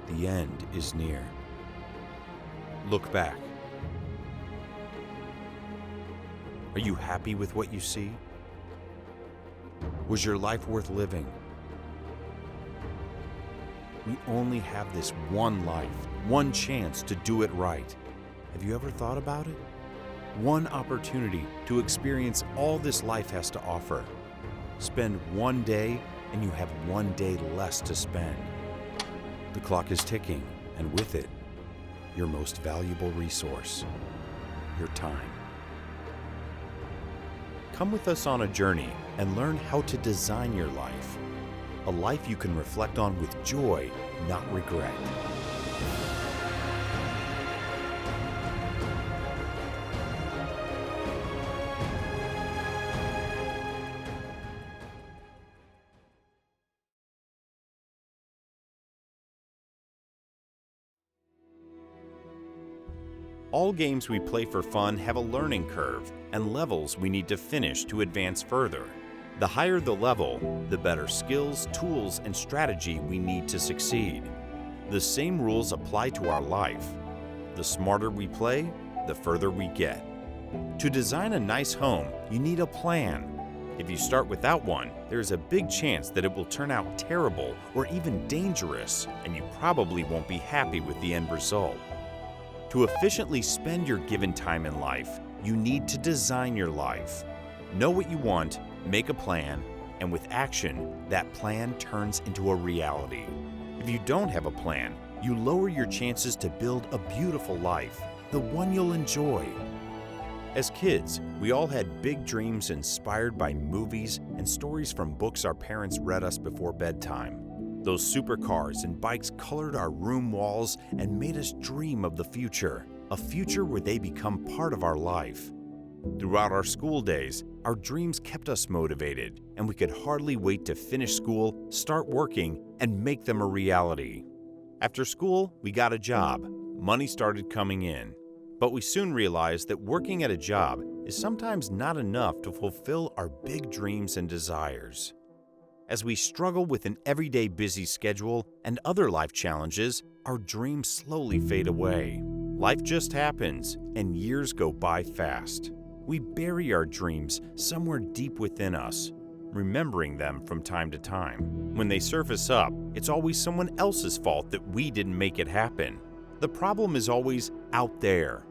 the end is near. Look back. Are you happy with what you see? Was your life worth living? We only have this one life, one chance to do it right. Have you ever thought about it? One opportunity to experience all this life has to offer. Spend one day and you have one day less to spend. The clock is ticking, and with it, your most valuable resource, your time. Come with us on a journey and learn how to design your life. A life you can reflect on with joy, not regret. All games we play for fun have a learning curve and levels we need to finish to advance further. The higher the level, the better skills, tools, and strategy we need to succeed. The same rules apply to our life. The smarter we play, the further we get. To design a nice home, you need a plan. If you start without one, there is a big chance that it will turn out terrible or even dangerous, and you probably won't be happy with the end result. To efficiently spend your given time in life, you need to design your life. Know what you want, make a plan, and with action, that plan turns into a reality. If you don't have a plan, you lower your chances to build a beautiful life, the one you'll enjoy. As kids, we all had big dreams inspired by movies and stories from books our parents read us before bedtime. Those supercars and bikes colored our room walls and made us dream of the future, a future where they become part of our life. Throughout our school days, our dreams kept us motivated, and we could hardly wait to finish school, start working, and make them a reality. After school, we got a job. Money started coming in. But we soon realized that working at a job is sometimes not enough to fulfill our big dreams and desires. As we struggle with an everyday busy schedule and other life challenges, our dreams slowly fade away. Life just happens, and years go by fast. We bury our dreams somewhere deep within us, remembering them from time to time. When they surface up, it's always someone else's fault that we didn't make it happen. The problem is always out there.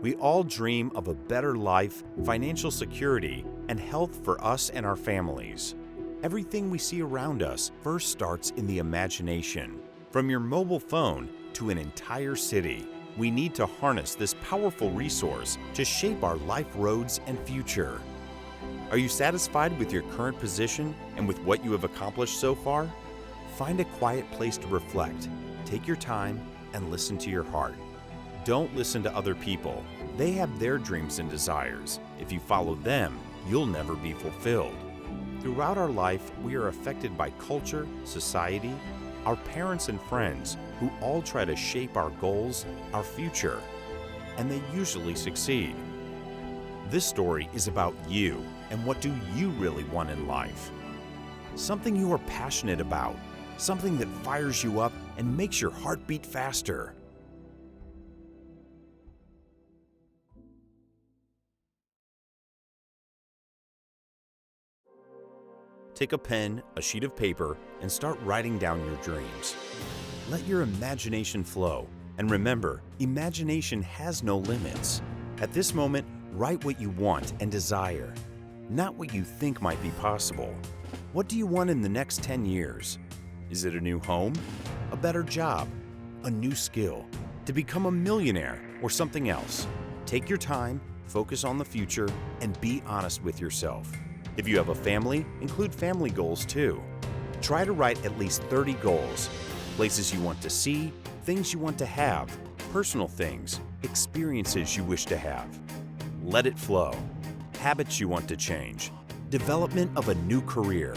We all dream of a better life, financial security, and health for us and our families. Everything we see around us first starts in the imagination. From your mobile phone to an entire city, we need to harness this powerful resource to shape our life roads and future. Are you satisfied with your current position and with what you have accomplished so far? Find a quiet place to reflect, take your time, and listen to your heart. Don't listen to other people. They have their dreams and desires. If you follow them, you'll never be fulfilled. Throughout our life, we are affected by culture, society, our parents and friends, who all try to shape our goals, our future, and they usually succeed. This story is about you and what do you really want in life. Something you are passionate about, something that fires you up and makes your heart beat faster. Take a pen, a sheet of paper, and start writing down your dreams. Let your imagination flow, and remember, imagination has no limits. At this moment, write what you want and desire, not what you think might be possible. What do you want in the next 10 years? Is it a new home? A better job? A new skill? To become a millionaire or something else? Take your time, focus on the future, and be honest with yourself. If you have a family, include family goals too. Try to write at least 30 goals. Places you want to see, things you want to have, personal things, experiences you wish to have. Let it flow. Habits you want to change. Development of a new career.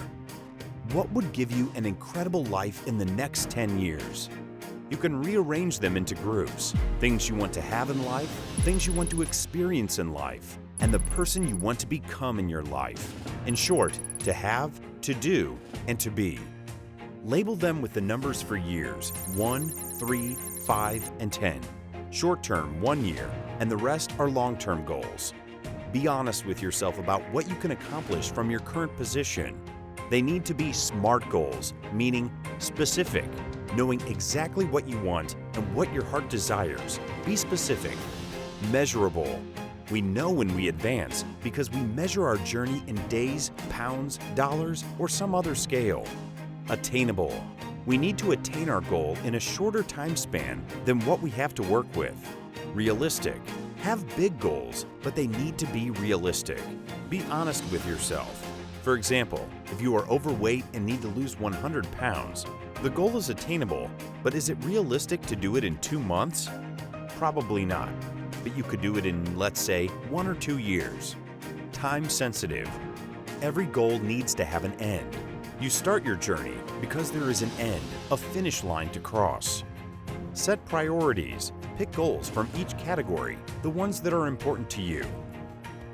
What would give you an incredible life in the next 10 years? You can rearrange them into groups. Things you want to have in life, things you want to experience in life, and the person you want to become in your life. In short, to have, to do, and to be. Label them with the numbers for years 1, 3, 5, and 10. Short-term, 1 year, and the rest are long-term goals. Be honest with yourself about what you can accomplish from your current position. They need to be SMART goals, meaning specific, knowing exactly what you want and what your heart desires. Be specific. Measurable. We know when we advance because we measure our journey in days, pounds, dollars, or some other scale. Attainable. We need to attain our goal in a shorter time span than what we have to work with. Realistic. Have big goals, but they need to be realistic. Be honest with yourself. For example, if you are overweight and need to lose 100 pounds, the goal is attainable, but is it realistic to do it in 2 months? Probably not, but you could do it in, let's say, 1 or 2 years. Time sensitive. Every goal needs to have an end. You start your journey because there is an end, a finish line to cross. Set priorities. Pick goals from each category, the ones that are important to you.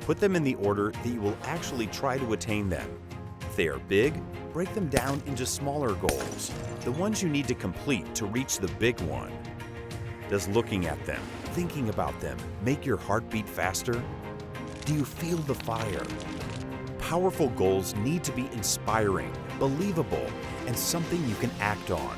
Put them in the order that you will actually try to attain them. If they are big, break them down into smaller goals, the ones you need to complete to reach the big one. Does looking at them, thinking about them, make your heart beat faster? Do you feel the fire? Powerful goals need to be inspiring, believable, and something you can act on.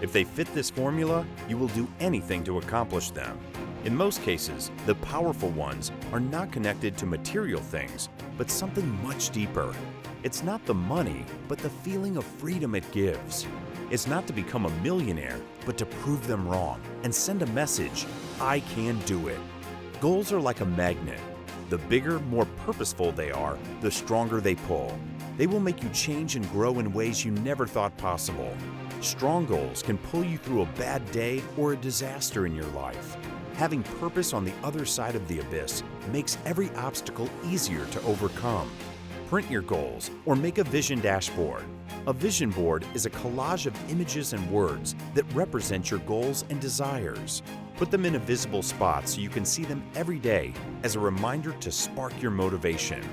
If they fit this formula, you will do anything to accomplish them. In most cases, the powerful ones are not connected to material things, but something much deeper. It's not the money, but the feeling of freedom it gives. It's not to become a millionaire, but to prove them wrong and send a message, I can do it. Goals are like a magnet. The bigger, more purposeful they are, the stronger they pull. They will make you change and grow in ways you never thought possible. Strong goals can pull you through a bad day or a disaster in your life. Having purpose on the other side of the abyss makes every obstacle easier to overcome. Print your goals or make a vision dashboard. A vision board is a collage of images and words that represent your goals and desires. Put them in a visible spot so you can see them every day as a reminder to spark your motivation.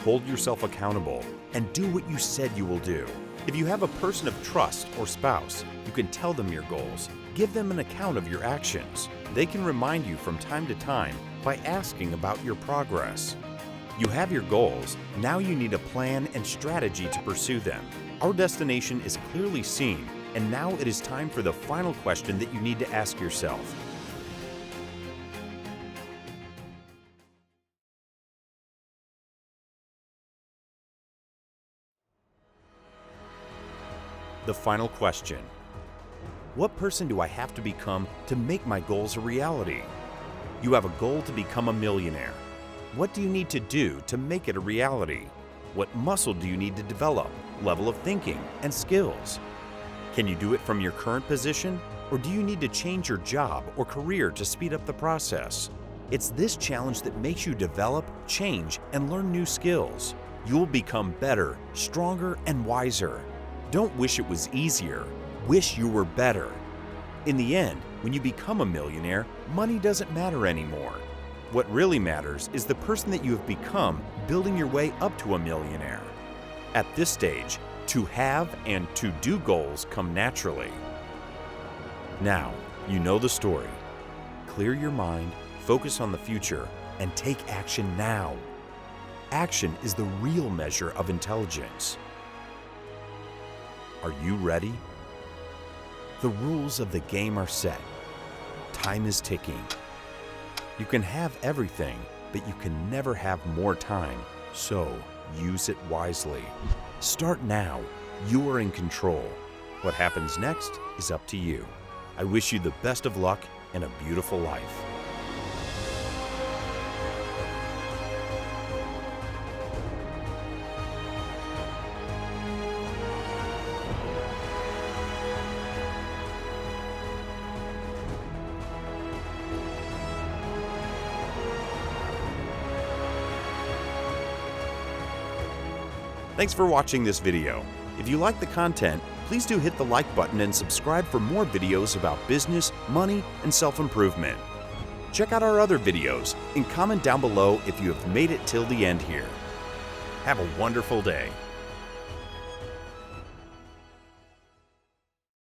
Hold yourself accountable and do what you said you will do. If you have a person of trust or spouse, you can tell them your goals. Give them an account of your actions. They can remind you from time to time by asking about your progress. You have your goals. Now you need a plan and strategy to pursue them. Our destination is clearly seen, and now it is time for the final question that you need to ask yourself. The final question. What person do I have to become to make my goals a reality? You have a goal to become a millionaire. What do you need to do to make it a reality? What muscle do you need to develop, level of thinking, and skills? Can you do it from your current position, or do you need to change your job or career to speed up the process? It's this challenge that makes you develop, change, and learn new skills. You'll become better, stronger, and wiser. Don't wish it was easier. Wish you were better. In the end, when you become a millionaire, money doesn't matter anymore. What really matters is the person that you have become building your way up to a millionaire. At this stage, to have and to do goals come naturally. Now, you know the story. Clear your mind, focus on the future, and take action now. Action is the real measure of intelligence. Are you ready? The rules of the game are set. Time is ticking. You can have everything, but you can never have more time, so use it wisely. Start now. You are in control. What happens next is up to you. I wish you the best of luck and a beautiful life. Thanks for watching this video. If you like the content, please do hit the like button and subscribe for more videos about business, money, and self-improvement. Check out our other videos and comment down below if you have made it till the end here. Have a wonderful day.